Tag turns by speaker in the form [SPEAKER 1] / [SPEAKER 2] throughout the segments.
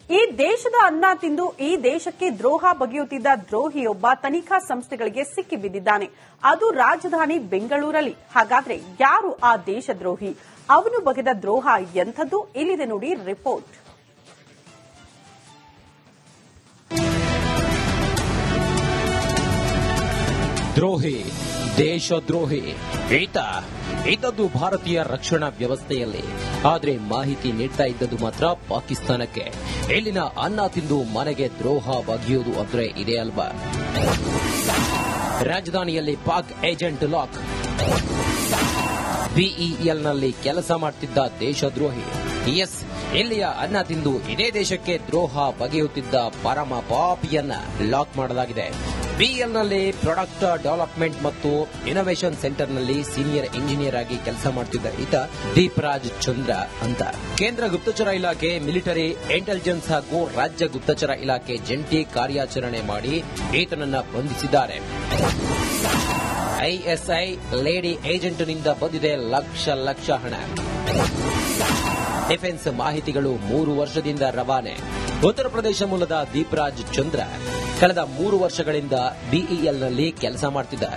[SPEAKER 1] ಈ ದೇಶದ ಅನ್ನ ತಿಂದು ಈ ದೇಶಕ್ಕೆ ದ್ರೋಹ ಬಗೆಯುತ್ತಿದ್ದ ದ್ರೋಹಿಯೊಬ್ಬ ತನಿಖಾ ಸಂಸ್ಥೆಗಳಿಗೆ ಸಿಕ್ಕಿಬಿದ್ದಿದ್ದಾನೆ. ಅದು ರಾಜಧಾನಿ ಬೆಂಗಳೂರಲ್ಲಿ. ಹಾಗಾದ್ರೆ ಯಾರು ಆ ದೇಶದ್ರೋಹಿ? ಅವನು ಬಗೆದ ದ್ರೋಹ ಎಂಥದ್ದು? ಇಲ್ಲಿದೆ ನೋಡಿ ರಿಪೋರ್ಟ್.
[SPEAKER 2] ದ್ರೋಹಿ, ದೇಶದ್ರೋಹಿ ಇದ್ದದ್ದು ಭಾರತೀಯ ರಕ್ಷಣಾ ವ್ಯವಸ್ಥೆಯಲ್ಲಿ. ಆದರೆ ಮಾಹಿತಿ ನೀಡ್ತಾ ಇದ್ದದ್ದು ಮಾತ್ರ ಪಾಕಿಸ್ತಾನಕ್ಕೆ. ಇಲ್ಲಿನ ಅನ್ನ ತಿಂದು ಮನೆಗೆ ದ್ರೋಹ ಬಗೆಯುವುದು ಅಂದ್ರೆ ಇದೇ ಅಲ್ವಾ? ರಾಜಧಾನಿಯಲ್ಲಿ ಪಾಕ್ ಏಜೆಂಟ್ ಲಾಕ್. ಬಿಇಎಲ್ನಲ್ಲಿ ಕೆಲಸ ಮಾಡ್ತಿದ್ದ ದೇಶದ್ರೋಹಿ. ಎಸ್, ಇಲ್ಲಿಯ ಅನ್ನ ತಿಂದು ಇದೇ ದೇಶಕ್ಕೆ ದ್ರೋಹ ಬಗೆಯುತ್ತಿದ್ದ ಪರಮ ಪಾಪಿಯನ್ನ ಲಾಕ್ ಮಾಡಲಾಗಿದೆ. ಬಿಇಎಲ್ನಲ್ಲಿ ಪ್ರಾಡಕ್ಟ್ ಡೆವಲಪ್ಮೆಂಟ್ ಮತ್ತು ಇನೋವೇಷನ್ ಸೆಂಟರ್ನಲ್ಲಿ ಸೀನಿಯರ್ ಇಂಜಿನಿಯರ್ ಆಗಿ ಕೆಲಸ ಮಾಡುತ್ತಿದ್ದ ಈತ ದೀಪರಾಜ್ ಚಂದ್ರ ಅಂತ. ಕೇಂದ್ರ ಗುಪ್ತಚರ ಇಲಾಖೆ, ಮಿಲಿಟರಿ ಇಂಟೆಲಿಜೆನ್ಸ್ ಹಾಗೂ ರಾಜ್ಯ ಗುಪ್ತಚರ ಇಲಾಖೆ ಜಂಟಿ ಕಾರ್ಯಾಚರಣೆ ಮಾಡಿ ಈತನನ್ನ ಬಂಧಿಸಿದ್ದಾರೆ. ಐಎಸ್ಐ ಲೇಡಿ ಏಜೆಂಟ್ನಿಂದ ಬಂದಿದೆ ಲಕ್ಷ ಹಣ. ಡಿಫೆನ್ಸ್ ಮಾಹಿತಿಗಳು 3 ವರ್ಷದಿಂದ ರವಾನೆ. ಉತ್ತರ ಪ್ರದೇಶ ಮೂಲದ ದೀಪರಾಜ್ ಚಂದ್ರ ಕಳೆದ 3 ವರ್ಷಗಳಿಂದ ಬಿಇಎಲ್ನಲ್ಲಿ ಕೆಲಸ ಮಾಡುತ್ತಿದ್ದ.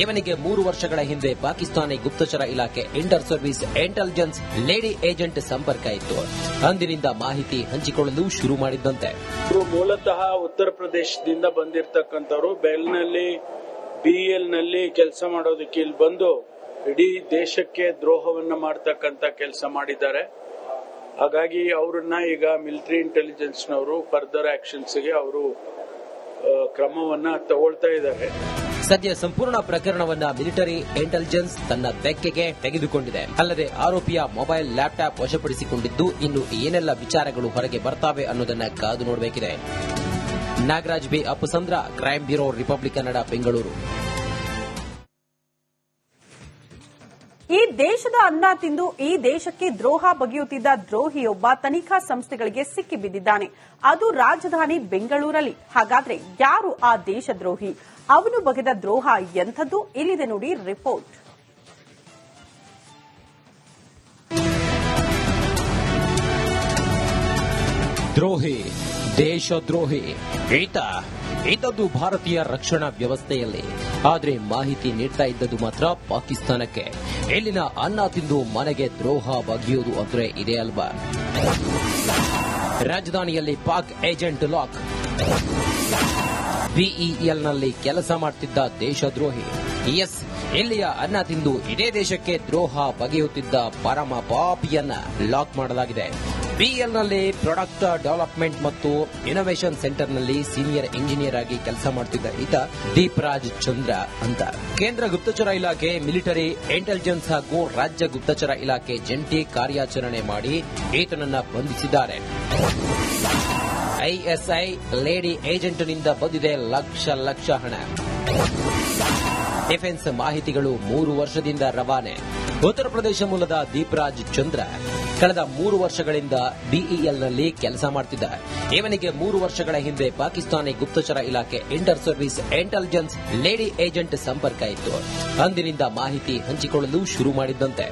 [SPEAKER 2] ಇವನಿಗೆ 3 ವರ್ಷಗಳ ಹಿಂದೆ ಪಾಕಿಸ್ತಾನಿ ಗುಪ್ತಚರ ಇಲಾಖೆ inter service intelligence lady agent ಸಂಪರ್ಕ ಇತ್ತು. ಅಂದಿನಿಂದ ಮಾಹಿತಿ ಹಂಚಿಕೊಳ್ಳಲು ಶುರು ಮಾಡಿದ್ದಂತೆ.
[SPEAKER 3] ಮೂಲತಃ ಉತ್ತರ ಪ್ರದೇಶದಿಂದ ಬಂದಿರತಕ್ಕಂಥವರು ಬೆಲ್ನಲ್ಲಿ ಬಿಇಎಲ್ನಲ್ಲಿ ಕೆಲಸ ಮಾಡೋದಕ್ಕೆ ಇಲ್ಲಿ ಬಂದು ಇಡೀ ದೇಶಕ್ಕೆ ದ್ರೋಹವನ್ನ ಮಾಡತಕ್ಕಂತ ಕೆಲಸ ಮಾಡಿದ್ದಾರೆ. ಹಾಗಾಗಿ ಅವರನ್ನ ಈಗ ಮಿಲಿಟರಿ ಇಂಟೆಲಿಜೆನ್ಸ್ನವರು ಫರ್ದರ್ ಆಕ್ಷನ್ಸ್ಗೆ ಅವರು ಕ್ರಮವನ್ನ ತಗೊಳ್ತಾ ಇದ್ದಾರೆ.
[SPEAKER 2] ಸದ್ಯ ಸಂಪೂರ್ಣ ಪ್ರಕರಣವನ್ನ ಮಿಲಿಟರಿ ಇಂಟೆಲಿಜೆನ್ಸ್ ತನ್ನ ತೆಕ್ಕೆಗೆ ತೆಗೆದುಕೊಂಡಿದೆ. ಅಲ್ಲದೆ ಆರೋಪಿಯ ಮೊಬೈಲ್, ಲ್ಯಾಪ್ಟಾಪ್ ವಶಪಡಿಸಿಕೊಂಡಿದ್ದು ಇನ್ನು ಏನೆಲ್ಲ ವಿಚಾರಗಳು ಹೊರಗೆ ಬರ್ತಾವೆ ಅನ್ನೋದನ್ನ ಕಾದು ನೋಡಬೇಕಿದೆ. Nagaraj B Appasandra, crime bureau, Republic Kannada, Bengaluru.
[SPEAKER 1] ಈ ದೇಶದ ಅನ್ನ ತಿಂದು ಈ ದೇಶಕ್ಕೆ ದ್ರೋಹ ಬಗೆಯುತ್ತಿದ್ದ ದ್ರೋಹಿಯೊಬ್ಬ ತನಿಖಾ ಸಂಸ್ಥೆಗಳಿಗೆ ಸಿಕ್ಕಿಬಿದ್ದಿದ್ದಾನೆ. ಅದು ರಾಜಧಾನಿ ಬೆಂಗಳೂರಲ್ಲಿ. ಹಾಗಾದ್ರೆ ಯಾರು ಆ ದೇಶದ್ರೋಹಿ? ಅವನು ಬಗೆದ ದ್ರೋಹ ಎಂಥದ್ದು? ಇಲ್ಲಿದೆ ನೋಡಿ ರಿಪೋರ್ಟ್.
[SPEAKER 2] ದ್ರೋಹಿ, ದೇಶದ್ರೋಹಿ ಇದ್ದದ್ದು ಭಾರತೀಯ ರಕ್ಷಣಾ ವ್ಯವಸ್ಥೆಯಲ್ಲಿ. ಆದರೆ ಮಾಹಿತಿ ನೀಡ್ತಾ ಇದ್ದದ್ದು ಮಾತ್ರ ಪಾಕಿಸ್ತಾನಕ್ಕೆ. ಇಲ್ಲಿನ ಅನ್ನ ತಿಂದು ಮನೆಗೆ ದ್ರೋಹ ಬಗೆಯುವುದು ಅಂದ್ರೆ ಇದೇ ಅಲ್ವಾ? ರಾಜಧಾನಿಯಲ್ಲಿ ಪಾಕ್ ಏಜೆಂಟ್ ಲಾಕ್. ಬಿಇಎಲ್ನಲ್ಲಿ ಕೆಲಸ ಮಾಡುತ್ತಿದ್ದ ದೇಶದ್ರೋಹಿ. ಎಸ್, ಇಲ್ಲಿಯ ಅನ್ನ ತಿಂದು ಇದೇ ದೇಶಕ್ಕೆ ದ್ರೋಹ ಬಗೆಯುತ್ತಿದ್ದ ಪರಮ ಪಾಪಿಯನ್ನ ಲಾಕ್ ಮಾಡಲಾಗಿದೆ. ಬಿಇಎಲ್ನಲ್ಲಿ ಪ್ರಾಡಕ್ಟ್ ಡೆವಲಪ್ಮೆಂಟ್ ಮತ್ತು ಇನೋವೇಷನ್ ಸೆಂಟರ್ನಲ್ಲಿ ಸೀನಿಯರ್ ಇಂಜಿನಿಯರ್ ಆಗಿ ಕೆಲಸ ಮಾಡುತ್ತಿದ್ದ ಈತ ದೀಪರಾಜ್ ಚಂದ್ರ ಅಂತ. ಕೇಂದ್ರ ಗುಪ್ತಚರ ಇಲಾಖೆ, ಮಿಲಿಟರಿ ಇಂಟೆಲಿಜೆನ್ಸ್ ಹಾಗೂ ರಾಜ್ಯ ಗುಪ್ತಚರ ಇಲಾಖೆ ಜಂಟಿ ಕಾರ್ಯಾಚರಣೆ ಮಾಡಿ ಈತನನ್ನ ಬಂಧಿಸಿದ್ದಾರೆ. ಐಎಸ್ಐ ಲೇಡಿ ಏಜೆಂಟ್ನಿಂದ ಬಂದಿದೆ ಲಕ್ಷ ಹಣ. ಡಿಫೆನ್ಸ್ ಮಾಹಿತಿಗಳು 3 ವರ್ಷದಿಂದ ರವಾನೆ. ಉತ್ತರ ಪ್ರದೇಶ ಮೂಲದ ದೀಪರಾಜ್ ಚಂದ್ರ ಕಳೆದ 3 ವರ್ಷಗಳಿಂದ ಬಿಇಎಲ್ನಲ್ಲಿ ಕೆಲಸ ಮಾಡುತ್ತಿದ್ದ. ಇವನಿಗೆ 3 ವರ್ಷಗಳ ಹಿಂದೆ ಪಾಕಿಸ್ತಾನಿ ಗುಪ್ತಚರ ಇಲಾಖೆ inter service intelligence lady agent ಸಂಪರ್ಕ ಇತ್ತು. ಅಂದಿನಿಂದ ಮಾಹಿತಿ ಹಂಚಿಕೊಳ್ಳಲು ಶುರು ಮಾಡಿದ್ದಂತೆ.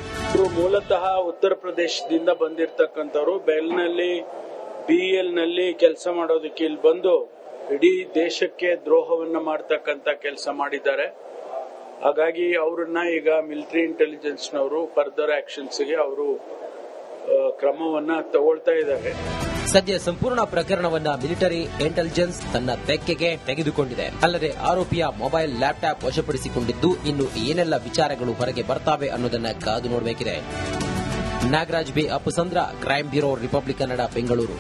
[SPEAKER 3] ಮೂಲತಃ ಉತ್ತರ ಪ್ರದೇಶದಿಂದ ಬಂದಿರತಕ್ಕಂಥವರು ಬೆಲ್ನಲ್ಲಿ ಬಿಇಎಲ್ನಲ್ಲಿ ಕೆಲಸ ಮಾಡೋದಕ್ಕೆ ಇಲ್ಲಿ ಬಂದು ಇಡೀ ದೇಶಕ್ಕೆ ದ್ರೋಹವನ್ನ ಮಾಡತಕ್ಕಂತ ಕೆಲಸ ಮಾಡಿದ್ದಾರೆ. ಹಾಗಾಗಿ ಅವರನ್ನ ಈಗ ಮಿಲಿಟರಿ ಇಂಟೆಲಿಜೆನ್ಸ್ನವರು ಫರ್ದರ್ ಆಕ್ಷನ್ಸ್ಗೆ ಅವರು ಕ್ರಮವನ್ನ ತಗೊಳ್ತಾ ಇದ್ದಾರೆ.
[SPEAKER 2] ಸದ್ಯ ಸಂಪೂರ್ಣ ಪ್ರಕರಣವನ್ನ ಮಿಲಿಟರಿ ಇಂಟೆಲಿಜೆನ್ಸ್ ತನ್ನ ತೆಕ್ಕೆಗೆ ತೆಗೆದುಕೊಂಡಿದೆ. ಅಲ್ಲದೆ ಆರೋಪಿಯ ಮೊಬೈಲ್, ಲ್ಯಾಪ್ಟಾಪ್ ವಶಪಡಿಸಿಕೊಂಡಿದ್ದು ಇನ್ನು ಏನೆಲ್ಲ ವಿಚಾರಗಳು ಹೊರಗೆ ಬರ್ತಾವೆ ಅನ್ನೋದನ್ನ ಕಾದು ನೋಡಬೇಕಿದೆ. Nagaraj B Appasandra, crime bureau, Republic Kannada, Bengaluru.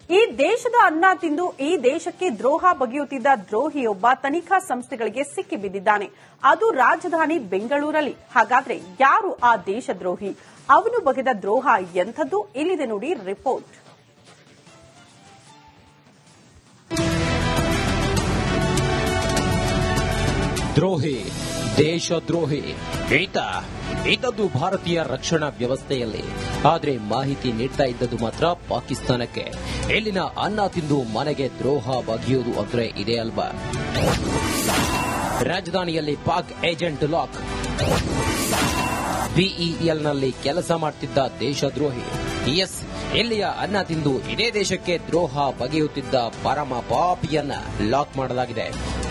[SPEAKER 1] ಈ ದೇಶದ ಅನ್ನ ತಿಂದು ಈ ದೇಶಕ್ಕೆ ದ್ರೋಹ ಬಗೆಯುತ್ತಿದ್ದ ದ್ರೋಹಿಯೊಬ್ಬ ತನಿಖಾ ಸಂಸ್ಥೆಗಳಿಗೆ ಸಿಕ್ಕಿಬಿದ್ದಿದ್ದಾನೆ. ಅದು ರಾಜಧಾನಿ ಬೆಂಗಳೂರಲ್ಲಿ. ಹಾಗಾದ್ರೆ ಯಾರು ಆ ದೇಶದ್ರೋಹಿ? ಅವನು ಬಗೆದ ದ್ರೋಹ ಎಂಥದ್ದು? ಇಲ್ಲಿದೆ ನೋಡಿ ರಿಪೋರ್ಟ್.
[SPEAKER 2] ದ್ರೋಹಿ, ದೇಶದ್ರೋಹಿ ಇದ್ದದ್ದು ಭಾರತೀಯ ರಕ್ಷಣಾ ವ್ಯವಸ್ಥೆಯಲ್ಲಿ. ಆದರೆ ಮಾಹಿತಿ ನೀಡ್ತಾ ಇದ್ದದ್ದು ಮಾತ್ರ ಪಾಕಿಸ್ತಾನಕ್ಕೆ. ಇಲ್ಲಿನ ಅನ್ನ ತಿಂದು ಮನೆಗೆ ದ್ರೋಹ ಬಗೆಯುವುದು ಅಂದ್ರೆ ಇದೇ ಅಲ್ವಾ? ರಾಜಧಾನಿಯಲ್ಲಿ ಪಾಕ್ ಏಜೆಂಟ್ ಲಾಕ್. ಬಿಇಎಲ್ನಲ್ಲಿ ಕೆಲಸ ಮಾಡುತ್ತಿದ್ದ ದೇಶದ್ರೋಹಿ. ಎಸ್, ಇಲ್ಲಿಯ ಅನ್ನ ತಿಂದು ಇದೇ ದೇಶಕ್ಕೆ ದ್ರೋಹ ಬಗೆಯುತ್ತಿದ್ದ ಪರಮ ಪಾಪಿಯನ್ನ ಲಾಕ್ ಮಾಡಲಾಗಿದೆ.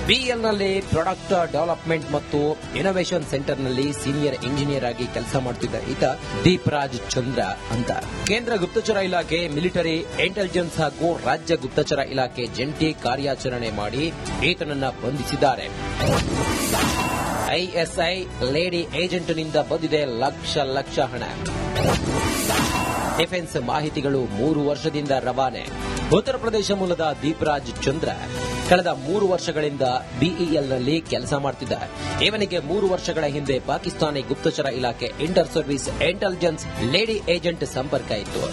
[SPEAKER 2] ಬಿಎಲ್ನಲ್ಲಿ ಪ್ರಾಡಕ್ಟ್ ಡೆವಲಪ್ಮೆಂಟ್ ಮತ್ತು ಇನೋವೇಷನ್ ಸೆಂಟರ್ನಲ್ಲಿ ಸೀನಿಯರ್ ಇಂಜಿನಿಯರ್ ಆಗಿ ಕೆಲಸ ಮಾಡುತ್ತಿದ್ದ ಈತ ದೀಪರಾಜ್ ಚಂದ್ರ ಅಂತ. ಕೇಂದ್ರ ಗುಪ್ತಚರ ಇಲಾಖೆ, ಮಿಲಿಟರಿ ಇಂಟೆಲಿಜೆನ್ಸ್ ಹಾಗೂ ರಾಜ್ಯ ಗುಪ್ತಚರ ಇಲಾಖೆ ಜಂಟಿ ಕಾರ್ಯಾಚರಣೆ ಮಾಡಿ ಈತನನ್ನ ಬಂಧಿಸಿದ್ದಾರೆ. ಐಎಸ್ಐ ಲೇಡಿ ಏಜೆಂಟ್ನಿಂದ ಬಂದಿದೆ ಲಕ್ಷ ಹಣ. ಡಿಫೆನ್ಸ್ ಮಾಹಿತಿಗಳು 3 ವರ್ಷದಿಂದ ರವಾನೆ. ಉತ್ತರ ಪ್ರದೇಶ ಮೂಲದ ದೀಪರಾಜ್ ಚಂದ್ರ ಕಳೆದ 3 ವರ್ಷಗಳಿಂದ ಬಿಇಎಲ್ನಲ್ಲಿ ಕೆಲಸ ಮಾಡುತ್ತಿದ್ದ. ಇವನಿಗೆ 3 ವರ್ಷಗಳ ಹಿಂದೆ ಪಾಕಿಸ್ತಾನಿ ಗುಪ್ತಚರ ಇಲಾಖೆ inter service intelligence lady agent ಸಂಪರ್ಕ ಇತ್ತು.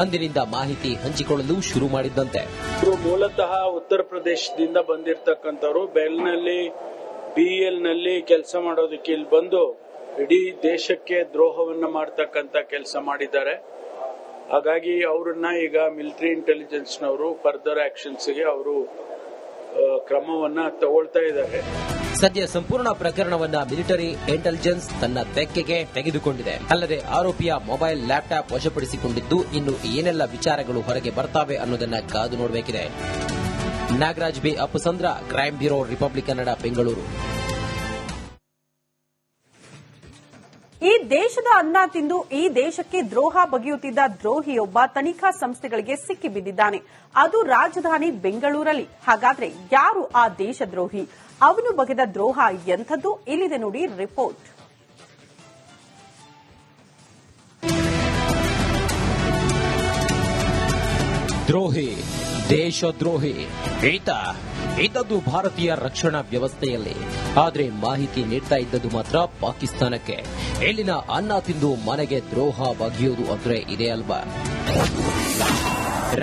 [SPEAKER 2] ಅಂದಿನಿಂದ ಮಾಹಿತಿ ಹಂಚಿಕೊಳ್ಳಲು ಶುರು ಮಾಡಿದ್ದಂತೆ.
[SPEAKER 3] ಇವರು ಮೂಲತಃ ಉತ್ತರ ಪ್ರದೇಶದಿಂದ ಬಂದಿರತಕ್ಕಂಥವ್ರು. ಬೆಲ್ನಲ್ಲಿ ಬಿಎಲ್ನಲ್ಲಿ ಕೆಲಸ ಮಾಡೋದಕ್ಕೆ ಇಲ್ಲಿ ಬಂದು ಇಡೀ ದೇಶಕ್ಕೆ ದ್ರೋಹವನ್ನ ಮಾಡತಕ್ಕಂತ ಕೆಲಸ ಮಾಡಿದ್ದಾರೆ. ಹಾಗಾಗಿ ಅವರನ್ನ ಈಗ ಮಿಲಿಟರಿ ಇಂಟೆಲಿಜೆನ್ಸ್ನವರು ಫರ್ದರ್ ಆಕ್ಷನ್ಸ್ಗೆ ಅವರು ಕ್ರಮವನ್ನ ತಗೊಳ್ತಾ ಇದ್ದಾರೆ.
[SPEAKER 2] ಸದ್ಯ ಸಂಪೂರ್ಣ ಪ್ರಕರಣವನ್ನ ಮಿಲಿಟರಿ ಇಂಟೆಲಿಜೆನ್ಸ್ ತನ್ನ ತೆಕ್ಕೆಗೆ ತೆಗೆದುಕೊಂಡಿದೆ. ಅಲ್ಲದೆ ಆರೋಪಿಯ ಮೊಬೈಲ್, ಲ್ಯಾಪ್ಟಾಪ್ ವಶಪಡಿಸಿಕೊಂಡಿದ್ದು ಇನ್ನು ಏನೆಲ್ಲ ವಿಚಾರಗಳು ಹೊರಗೆ ಬರ್ತಾವೆ ಅನ್ನೋದನ್ನ ಕಾದು ನೋಡಬೇಕಿದೆ. Nagaraj B Appasandra, crime bureau, Republic Kannada, Bengaluru.
[SPEAKER 1] ಈ ದೇಶದ ಅನ್ನ ತಿಂದು ಈ ದೇಶಕ್ಕೆ ದ್ರೋಹ ಬಗೆಯುತ್ತಿದ್ದ ದ್ರೋಹಿಯೊಬ್ಬ ತನಿಖಾ ಸಂಸ್ಥೆಗಳಿಗೆ ಸಿಕ್ಕಿಬಿದ್ದಿದ್ದಾನೆ. ಅದು ರಾಜಧಾನಿ ಬೆಂಗಳೂರಲ್ಲಿ. ಹಾಗಾದ್ರೆ ಯಾರು ಆ ದೇಶದ್ರೋಹಿ? ಅವನು ಬಗೆದ ದ್ರೋಹ ಎಂಥದ್ದು? ಇಲ್ಲಿದೆ ನೋಡಿ ರಿಪೋರ್ಟ್.
[SPEAKER 2] ದ್ರೋಹಿ, ದೇಶದ್ರೋಹಿ ಇದ್ದದ್ದು ಭಾರತೀಯ ರಕ್ಷಣಾ ವ್ಯವಸ್ಥೆಯಲ್ಲಿ. ಆದರೆ ಮಾಹಿತಿ ನೀಡ್ತಾ ಇದ್ದದ್ದು ಮಾತ್ರ ಪಾಕಿಸ್ತಾನಕ್ಕೆ. ಇಲ್ಲಿನ ಅನ್ನ ತಿಂದು ಮನೆಗೆ ದ್ರೋಹ ಬಗೆಯುವುದು ಅಂದ್ರೆ ಇದೇ ಅಲ್ವಾ?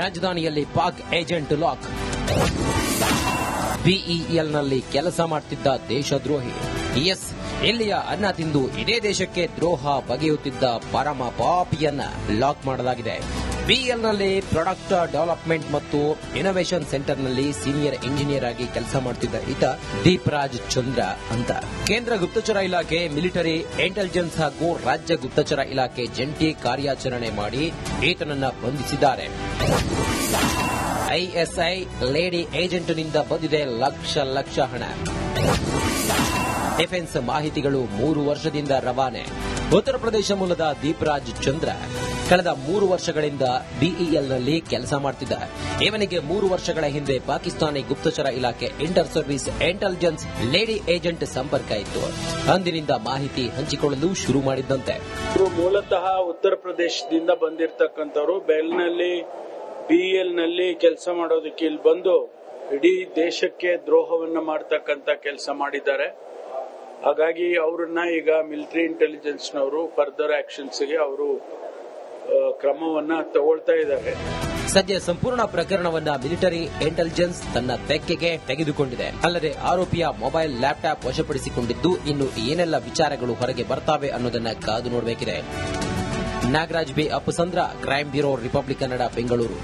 [SPEAKER 2] ರಾಜಧಾನಿಯಲ್ಲಿ ಪಾಕ್ ಏಜೆಂಟ್ ಲಾಕ್. ಬಿಇಎಲ್ನಲ್ಲಿ ಕೆಲಸ ಮಾಡುತ್ತಿದ್ದ ದೇಶದ್ರೋಹಿ. ಎಸ್, ಇಲ್ಲಿಯ ಅನ್ನ ತಿಂದು ಇದೇ ದೇಶಕ್ಕೆ ದ್ರೋಹ ಬಗೆಯುತ್ತಿದ್ದ ಪರಮ ಪಾಪಿಯನ್ನ ಲಾಕ್ ಮಾಡಲಾಗಿದೆ. ಬಿಎಲ್ನಲ್ಲಿ ಪ್ರಾಡಕ್ಟ್ ಡೆವಲಪ್ಮೆಂಟ್ ಮತ್ತು ಇನೋವೇಷನ್ ಸೆಂಟರ್ನಲ್ಲಿ ಸೀನಿಯರ್ ಇಂಜಿನಿಯರ್ ಆಗಿ ಕೆಲಸ ಮಾಡುತ್ತಿದ್ದ ಈತ ದೀಪರಾಜ್ ಚಂದ್ರ ಅಂತ. ಕೇಂದ್ರ ಗುಪ್ತಚರ ಇಲಾಖೆ, ಮಿಲಿಟರಿ ಇಂಟೆಲಿಜೆನ್ಸ್ ಹಾಗೂ ರಾಜ್ಯ ಗುಪ್ತಚರ ಇಲಾಖೆ ಜಂಟಿ ಕಾರ್ಯಾಚರಣೆ ಮಾಡಿ ಈತನನ್ನ ಬಂಧಿಸಿದ್ದಾರೆ. ಐಎಸ್ಐ ಲೇಡಿ ಏಜೆಂಟ್ನಿಂದ ಬಂದಿದೆ ಲಕ್ಷ ಹಣ. ಡಿಫೆನ್ಸ್ ಮಾಹಿತಿಗಳು 3 ವರ್ಷದಿಂದ ರವಾನೆ. ಉತ್ತರ ಪ್ರದೇಶ ಮೂಲದ ದೀಪರಾಜ್ ಚಂದ್ರ ಕಳೆದ 3 ವರ್ಷಗಳಿಂದ ಬಿಇಎಲ್ನಲ್ಲಿ ಕೆಲಸ ಮಾಡುತ್ತಿದ್ದ. ಇವನಿಗೆ 3 ವರ್ಷಗಳ ಹಿಂದೆ ಪಾಕಿಸ್ತಾನಿ ಗುಪ್ತಚರ ಇಲಾಖೆ inter service intelligence lady agent ಸಂಪರ್ಕ ಇತ್ತು. ಅಂದಿನಿಂದ ಮಾಹಿತಿ ಹಂಚಿಕೊಳ್ಳಲು ಶುರು ಮಾಡಿದ್ದಂತೆ.
[SPEAKER 3] ಇವರು ಮೂಲತಃ ಉತ್ತರ ಪ್ರದೇಶದಿಂದ ಬಂದಿರತಕ್ಕಂಥವ್ರು. ಬೆಲ್ನಲ್ಲಿ ಬಿಎಲ್ನಲ್ಲಿ ಕೆಲಸ ಮಾಡೋದಕ್ಕೆ ಇಲ್ಲಿ ಬಂದು ಇಡೀ ದೇಶಕ್ಕೆ ದ್ರೋಹವನ್ನ ಮಾಡತಕ್ಕಂತ ಕೆಲಸ ಮಾಡಿದ್ದಾರೆ. ಹಾಗಾಗಿ ಅವರನ್ನ ಈಗ ಮಿಲಿಟರಿ ಇಂಟೆಲಿಜೆನ್ಸ್ನವರು ಫರ್ದರ್ ಆಕ್ಷನ್ಸ್ಗೆ ಅವರು ಕ್ರಮವನ್ನ ತಗೊಳ್ತಾ ಇದ್ದಾರೆ.
[SPEAKER 2] ಸದ್ಯ ಸಂಪೂರ್ಣ ಪ್ರಕರಣವನ್ನ ಮಿಲಿಟರಿ ಇಂಟೆಲಿಜೆನ್ಸ್ ತನ್ನ ತೆಕ್ಕೆಗೆ ತೆಗೆದುಕೊಂಡಿದೆ. ಅಲ್ಲದೆ ಆರೋಪಿಯ ಮೊಬೈಲ್, ಲ್ಯಾಪ್ಟಾಪ್ ವಶಪಡಿಸಿಕೊಂಡಿದ್ದು ಇನ್ನು ಏನೆಲ್ಲ ವಿಚಾರಗಳು ಹೊರಗೆ ಬರ್ತಾವೆ ಅನ್ನೋದನ್ನ ಕಾದು ನೋಡಬೇಕಿದೆ. Nagaraj B Appasandra, crime bureau, Republic Kannada, Bengaluru.